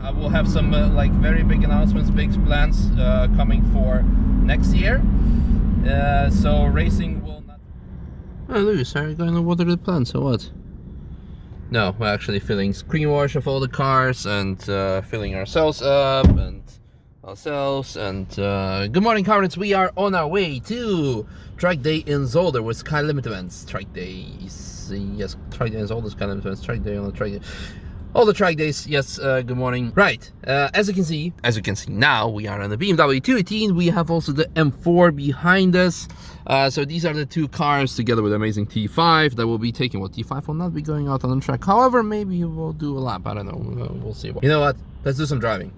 I will have some like very big announcements, big plans coming for next year. So racing will not... Oh, Lewis, are you going to water the plants or what? No, we're actually filling screen wash of all the cars and filling ourselves up and good morning, comrades. We are on our way to track day in Zolder with Skylimit Events. Track days, yes, track day in Zolder, Skylimit Events, track day on the track day. All the track days, yes, good morning. Right, as you can see now, we are on the BMW 218. We have also the M4 behind us. So these are the two cars together with amazing T5 that will be taking, well, T5 will not be going out on the track. However, maybe we'll do a lap, I don't know, we'll see. You know what, let's do some driving.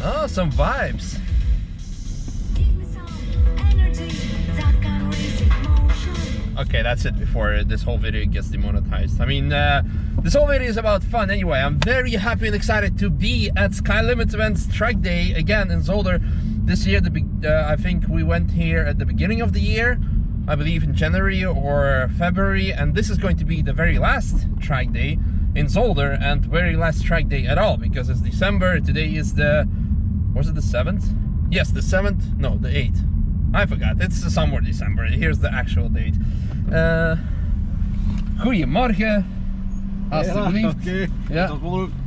Oh, some vibes. Okay, that's it before this whole video gets demonetized. I mean, this whole video is about fun anyway. I'm very happy and excited to be at Skylimit Events track day again in Zolder this year. I think we went here at the beginning of the year, I believe in January or February, and this is going to be the very last track day in Zolder and very last track day at all, because it's December. Today is the, was it the 7th? Yes, the 7th, no, the 8th. I forgot, it's somewhere December. Here's the actual date. Goedemorgen. Alsjeblieft. Oké. Ja.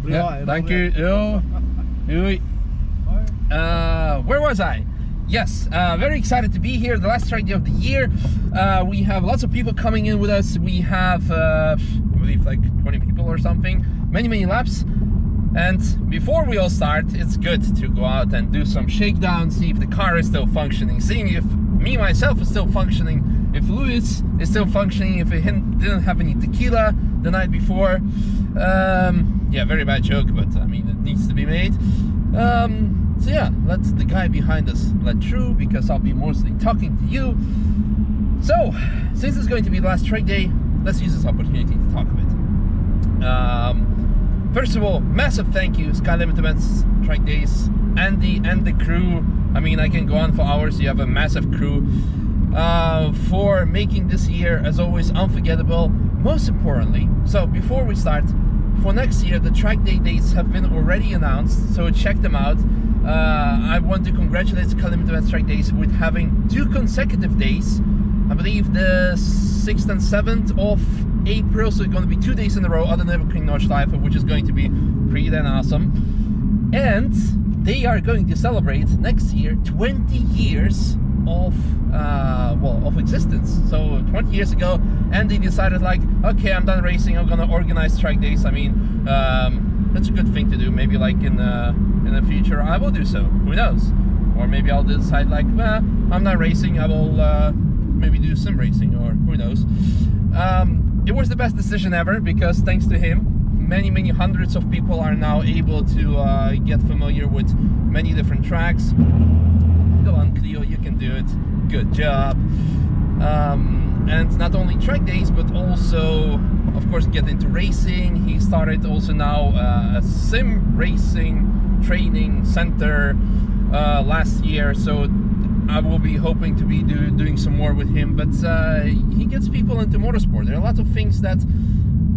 Ja, dank u. Yo. Doei. Where was I? Yes, very excited to be here, the last track day of the year. We have lots of people coming in with us. We have, I believe, like 20 people or something. Many laps. And before we all start, it's good to go out and do some shakedown, see if the car is still functioning, seeing if me myself is still functioning, if Louis is still functioning, if he didn't have any tequila the night before. Yeah, very bad joke, but I mean, it needs to be made. So yeah, let the guy behind us let through, because I'll be mostly talking to you. So, since it's going to be the last track day, let's use this opportunity to talk a bit. First of all, massive thank you, Skylimit Events track days, Andy and the crew. I mean, I can go on for hours. You have a massive crew for making this year, as always, unforgettable. Most importantly, so before we start, for next year, the track day dates have been already announced, so check them out. I want to congratulate Skylimit Events track days with having 2 consecutive days. I believe the 6th and 7th of April, so it's going to be 2 days in a row at the Nürburg Nordschleife, which is going to be pretty damn awesome. And they are going to celebrate next year 20 years of of existence. So 20 years ago, Andy decided, like, okay, I'm done racing, I'm gonna organize track days. I mean, that's a good thing to do. Maybe like in the future I will do so, who knows, or maybe I'll decide, like, well, I'm not racing, I will maybe do sim racing, or who knows. It was the best decision ever, because thanks to him, many hundreds of people are now able to get familiar with many different tracks. Go on, Cleo, you can do it. Good job. And not only track days, but also, of course, get into racing. He started also now a sim racing training center last year, so I will be hoping to be doing some more with him. But he gets people into motorsport. There are a lot of things that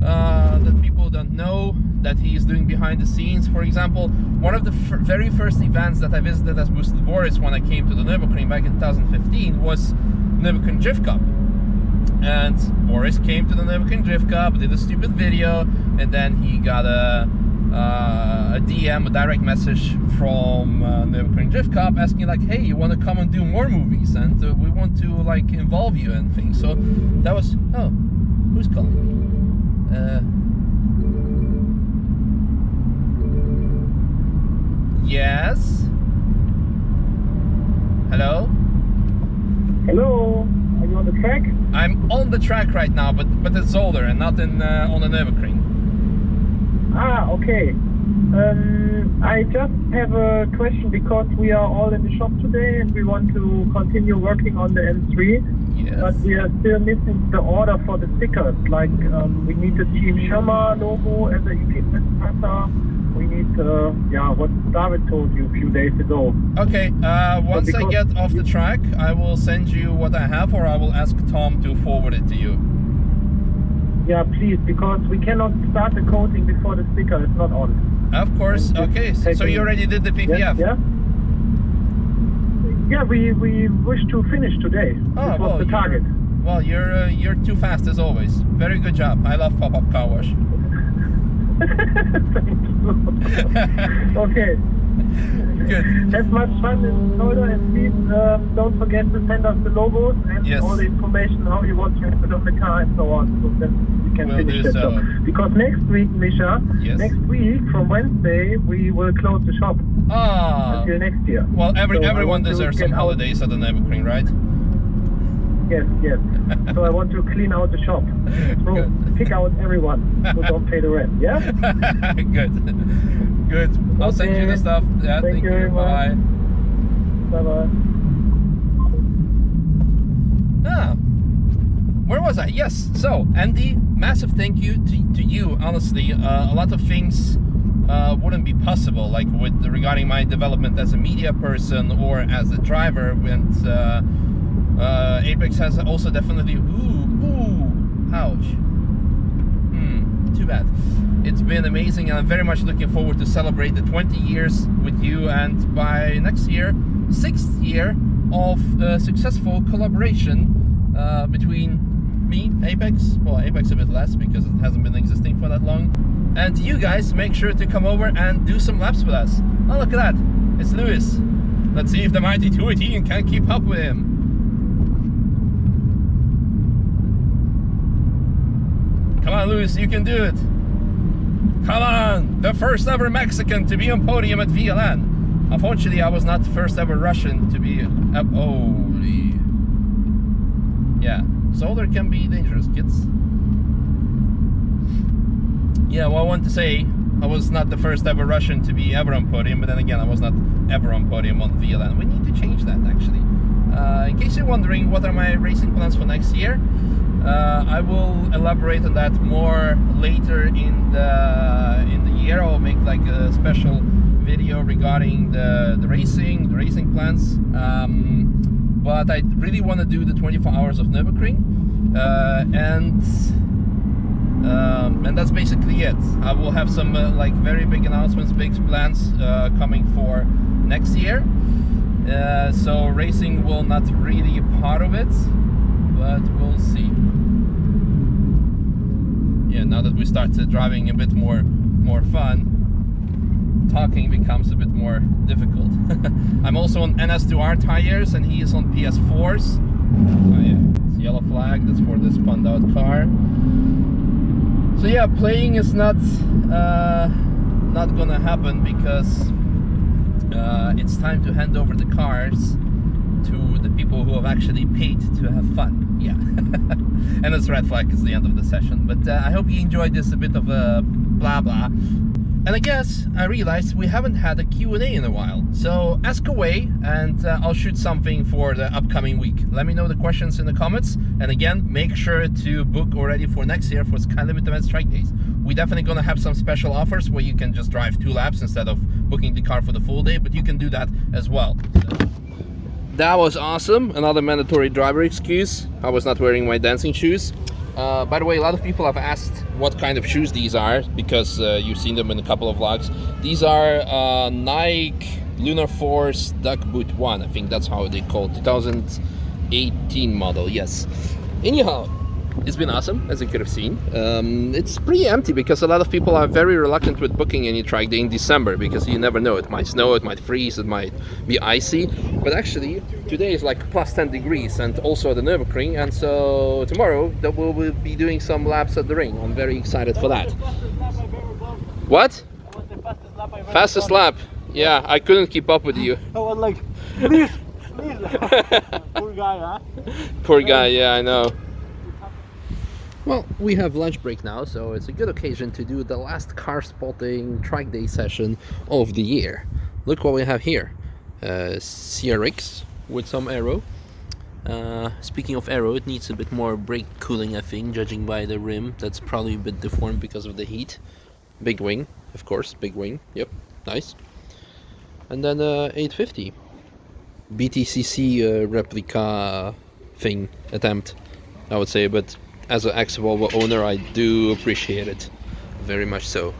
that people don't know that he is doing behind the scenes. For example, one of the very first events that I visited as Boosted Boris when I came to the Nürburgring back in 2015 was Nürburgring Drift Cup. And Boris came to the Nürburgring Drift Cup, did a stupid video, and then he got a DM, a direct message from Nürburgring Drift Cup asking, like, hey, you want to come and do more movies, and we want to, like, involve you and things. So that was, oh, who's calling me? Yes. Hello. Hello. Are you on the track? I'm on the track right now, but it's Zolder and not in on the Nürburgring. Ah, okay. I just have a question, because we are all in the shop today and we want to continue working on the M3. Yes. But we are still missing the order for the stickers. Like, we need the Team Sherma logo as a equipment partner. We need, yeah, what David told you a few days ago. Okay, once I get off the track, I will send you what I have, or I will ask Tom to forward it to you. Yeah, please, because we cannot start the coating before the sticker is not on. Of course. Okay, so you already did the PPF? Yes, yeah. Yeah, we wish to finish today. Oh, this was the target. Well, you're too fast as always. Very good job. I love pop-up car wash. Thank you. Okay. Good. Have much fun in Solder, and please don't forget to send us the logos and all the information how you want to have it on the car and so on, so that we can finish the job. Because next week, Misha, next week from Wednesday we will close the shop until next year. Well, everyone deserves some holidays at the Nürburgring, right? Yes, yes. So I want to clean out the shop. So kick out everyone who don't pay the rent, yeah? Good. Good. I'll send you the stuff. Yeah, thank you. Bye-bye. Bye-bye. Ah, where was I? Yes. So, Andy, massive thank you to you. Honestly, a lot of things wouldn't be possible, like regarding my development as a media person or as a driver. And Apex has also definitely. Ouch. Too bad. It's been amazing, and I'm very much looking forward to celebrate the 20 years with you, and by next year, 6th year of successful collaboration between me, Apex, well, Apex a bit less because it hasn't been existing for that long, and you guys. Make sure to come over and do some laps with us. Oh, look at that, it's Lewis. Let's see if the mighty 218 can keep up with him. Come on, Lewis, you can do it. Come on, the first ever Mexican to be on podium at VLN. Unfortunately, I was not the first ever Russian to be. Holy. Yeah, Solder can be dangerous, kids. Yeah, well, I want to say I was not the first ever Russian to be ever on podium, but then again, I was not ever on podium on VLN. We need to change that, actually. In case you're wondering, what are my racing plans for next year? I will elaborate on that more later in the year. I'll make like a special video regarding the racing plans. But I really want to do the 24 hours of Nürburgring, and that's basically it. I will have some like very big announcements, big plans coming for next year. So racing will not really be a part of it, but we'll see. Yeah, now that we start driving a bit more fun, talking becomes a bit more difficult. I'm also on NS2R tires, and he is on PS4s. Oh yeah, it's yellow flag. That's for the spun out car. So yeah, playing is not gonna happen because it's time to hand over the cars to the people who have actually paid to have fun. Yeah. And it's red flag is the end of the session. But I hope you enjoyed this a bit of a blah blah. And I guess I realized we haven't had a Q&A in a while. So ask away, and I'll shoot something for the upcoming week. Let me know the questions in the comments. And again, make sure to book already for next year for Skylimit Events Track Days. We're definitely gonna have some special offers where you can just drive 2 laps instead of booking the car for the full day, but you can do that as well. That was awesome. Another mandatory driver excuse. I was not wearing my dancing shoes. By the way, a lot of people have asked what kind of shoes these are, because you've seen them in a couple of vlogs. These are Nike Lunar Force Duck Boot 1. I think that's how they call it. 2018 model, yes. Anyhow, it's been awesome, as you could have seen. It's pretty empty because a lot of people are very reluctant with booking any track day in December, because you never know, it might snow, it might freeze, it might be icy. But actually, today is like plus 10 degrees, and also at the Nürburgring, and so tomorrow that we'll be doing some laps at the ring. I'm very excited for that. What? Fastest lap? Yeah, I couldn't keep up with you. I was like, please. Poor guy, huh? Poor guy, yeah, I know. Well, we have lunch break now, so it's a good occasion to do the last car spotting track day session of the year. Look what we have here. CRX with some aero. Speaking of aero, it needs a bit more brake cooling, I think, judging by the rim. That's probably a bit deformed because of the heat. Big wing, of course, big wing. Yep, nice. And then 850. BTCC replica thing, attempt, I would say, but as an ex-Volvo owner, I do appreciate it. Very much so.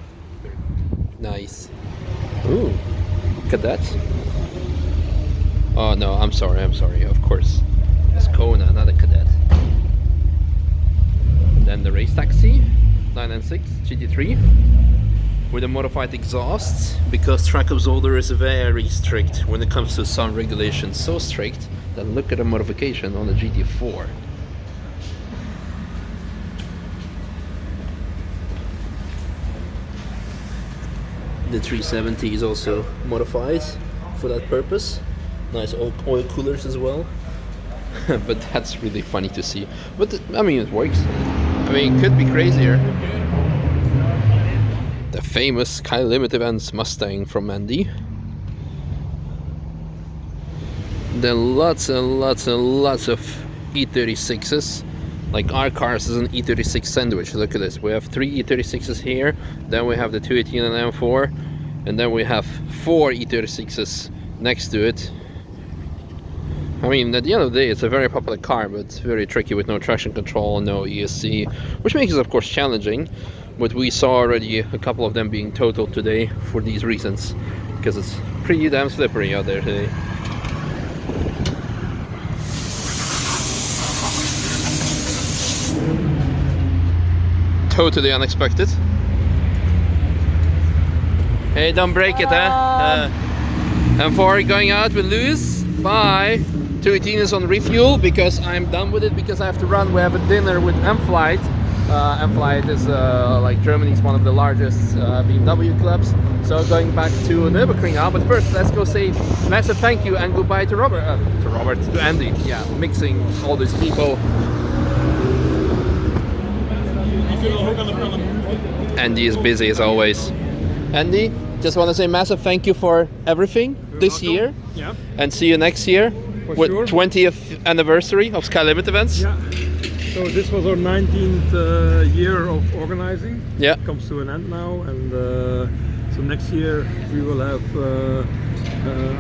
Nice. Ooh, look at that. Oh no, I'm sorry, of course. It's Kona, not a Cadet. And then the race taxi, 996 GT3 with a modified exhaust, because Track Absolver is very strict when it comes to sound regulation. So strict that look at the modification on the GT4. The 370 is also modified for that purpose. Nice oil coolers as well. But that's really funny to see. But I mean, it works. I mean, it could be crazier. The famous Skylimit Events Mustang from Manthey. Then lots and lots and lots of E36s. Like our cars is an E36 sandwich. Look at this. We have 3 E36s here. Then we have the 218 and M4. And then we have 4 E36s next to it. I mean, at the end of the day, it's a very popular car, but it's very tricky with no traction control, no ESC, which makes it, of course, challenging. But we saw already a couple of them being totaled today for these reasons, because it's pretty damn slippery out there today. Totally unexpected. Hey, don't break it, huh? M4 going out with Lewis. Bye. 218 is on refuel because I'm done with it, because I have to run. We have a dinner with M-Flight. M-Flight is like Germany's one of the largest BMW clubs. So going back to Nürburg now. But first, let's go say massive thank you and goodbye to to Andy. Yeah, mixing all these people. Andy is busy as always. Andy, just want to say massive thank you for everything this year. Yeah. And see you next year. For sure. 20th anniversary of Skylimit Events. Yeah. So this was our 19th year of organizing. Yeah. It comes to an end now, and so next year we will have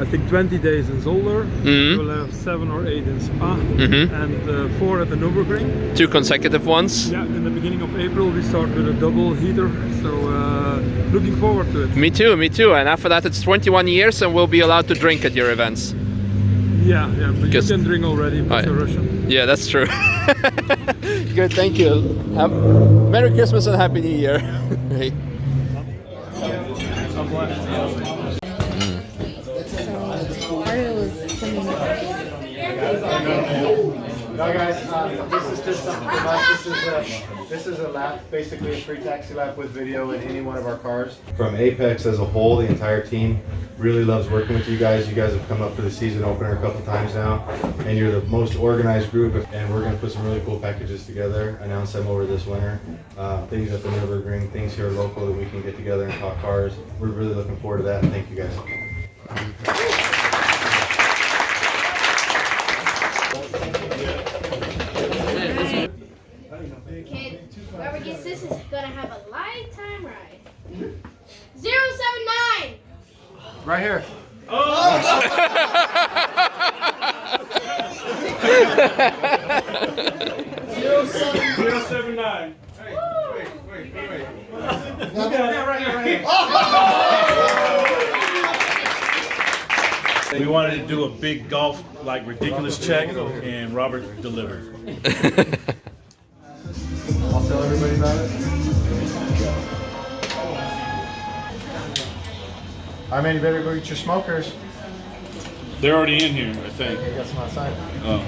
I think 20 days in Zolder. We will have 7 or 8 in Spa, and 4 at the Nürburgring. 2 consecutive ones. Yeah, in the beginning of April we start with a double heater, so looking forward to it. Me too, me too. And after that it's 21 years and we'll be allowed to drink at your events. Yeah, but you can drink already, but you're Russian. Yeah, that's true. Good, thank you. Merry Christmas and Happy New Year. Hey. No guys, this is just something from us. This is a lap, basically a free taxi lap with video in any one of our cars. From Apex as a whole, the entire team really loves working with you guys. You guys have come up for the season opener a couple times now, and you're the most organized group, and we're going to put some really cool packages together, announce them over this winter. Things at the Nürburgring, things here local that we can get together and talk cars. We're really looking forward to that, and thank you guys. Kid, whoever gets this is gonna have a lifetime ride. 079! Right here. Oh! 079. Hey, wait. Yeah, right here. We wanted to do a big golf, like ridiculous check, and Robert delivered. I'll tell everybody about it. I mean, you better go get your smokers. They're already in here, I think. I got some outside. Oh.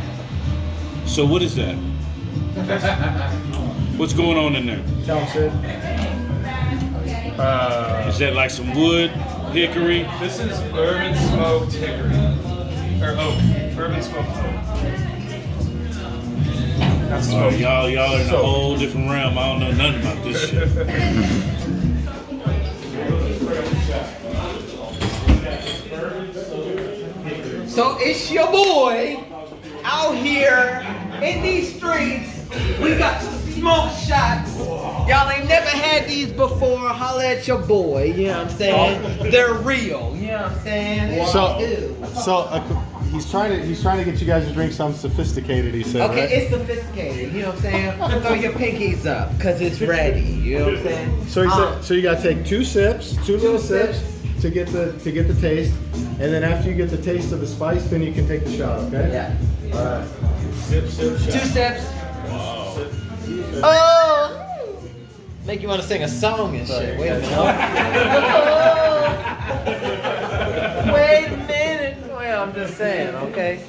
So what is that? What's going on in there? Tell them, Sid. Is that like some wood, hickory? This is bourbon smoked hickory, or oak. Bourbon smoked oak. That's Oh, y'all are in a whole different realm. I don't know nothing about this shit. So it's your boy out here in these streets. We got some smoke shots. Y'all ain't never had these before. Holla at your boy. You know what I'm saying? They're real. You know what I'm saying? So he's trying to get you guys to drink something sophisticated. He said. Okay, right? it's sophisticated. You know what I'm saying? Throw your pinkies up, cause it's ready. You know what I'm saying? So he said. So you got to take two little sips to get the taste, and then after you get the taste of the spice, then you can take the shot. Okay. Yeah. All right. Sip, shot. 2 sips. Wow. Oh! Make you want to sing a song and shit. Wait a minute. Wait a minute. Well, I'm just saying, okay?